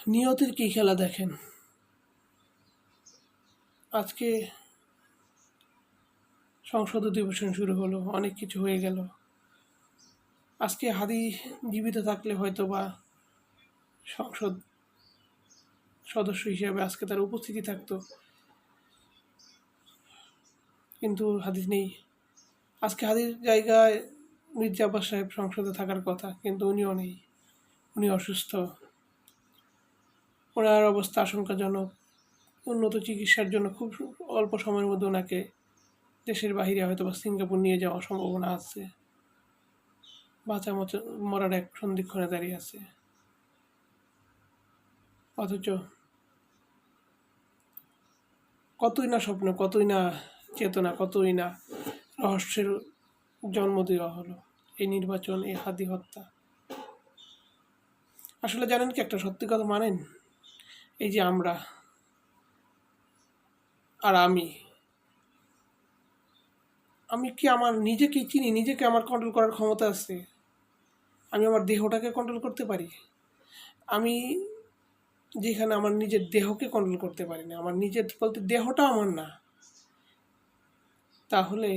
নিয়তির কী খেলা দেখেন। আজকে সংসদ অধিবেশন শুরু হলো, অনেক কিছু হয়ে গেল। আজকে হাদি জীবিত থাকলে হয়তো বা সংসদ সদস্য হিসেবে আজকে তার উপস্থিতি থাকতো, কিন্তু হাদি নেই। আজকে হাদির জায়গায় মির্জা আব্বাস সাহেব সংসদে থাকার কথা, কিন্তু উনিও নেই, উনি অসুস্থ। ওনার অবস্থা আশঙ্কাজনক। উন্নত চিকিৎসার জন্য খুব অল্প সময়ের মধ্যে ওনাকে দেশের বাহিরে হয়তো বা সিঙ্গাপুর নিয়ে যাওয়ার সম্ভাবনা আছে। বাঁচা মরার এক সন্ধিক্ষণে দাঁড়িয়ে আছে। অথচ কতই না স্বপ্ন, কতই না চেতনা, কতই না রহস্যের জন্ম দেওয়া হলো এই নির্বাচন, এই হাদি হত্যা। আসলে জানেন কি, একটা সত্যি কথা মানেন, এই যে আমরা আর আমি কি আমার নিজেকে চিনি? নিজেকে আমার কন্ট্রোল করার ক্ষমতা আছে? আমি আমার দেহটাকে কন্ট্রোল করতে পারি? আমি যেখানে আমার নিজের দেহকে কন্ট্রোল করতে পারি না, আমার নিজের বলতে দেহটা আমার না, তাহলে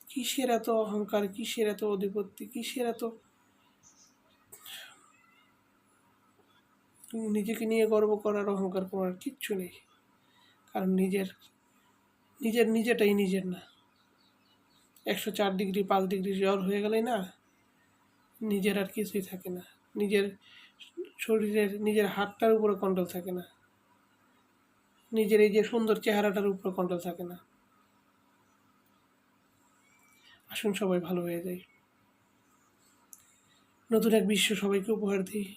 কিসের এত অহংকার, কিসের এত অধিপত্তি, কিসের এত নিজেকে নিয়ে গর্ব করার, অহংকার করার কিচ্ছু নেই। কারণ নিজেরটাই নিজের না। 104 ডিগ্রি 5 ডিগ্রি জ্বর হয়ে গেলেই না, নিজের আর কিছুই থাকে না। নিজের শরীরের, নিজের হাতটার উপরে কন্ট্রোল থাকে না, নিজের এই যে সুন্দর চেহারাটার উপরে কন্ট্রোল থাকে না। আসুন সবাই ভালো হয়ে যাই, নতুন এক বিশ্ব সবাইকে উপহার দিই।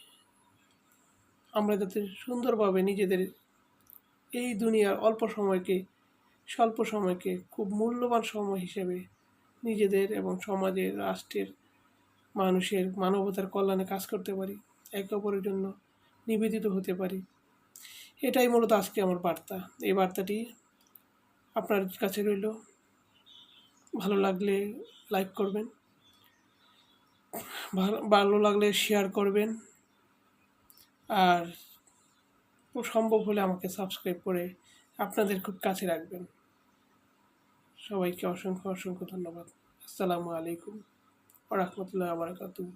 আমরা যাতে সুন্দরভাবে নিজেদের এই দুনিয়ার স্বল্প সময়কে খুব মূল্যবান সময় হিসেবে নিজেদের এবং সমাজের, রাষ্ট্রের, মানুষের, মানবতার কল্যাণে কাজ করতে পারি, একে অপরের জন্য নিবেদিত হতে পারি। এটাই মূলত আজকে আমার বার্তা। এই বার্তাটি আপনার কাছে রইল। ভালো লাগলে লাইক করবেন, ভালো লাগলে শেয়ার করবেন, আর সম্ভব হলে আমাকে সাবস্ক্রাইব করে আপনাদের খুব কাছে রাখবেন। সবাইকে অসংখ্য অসংখ্য ধন্যবাদ। আসসালামু আলাইকুম ওয়া রাহমাতুল্লাহি ওয়া বারাকাতুহু।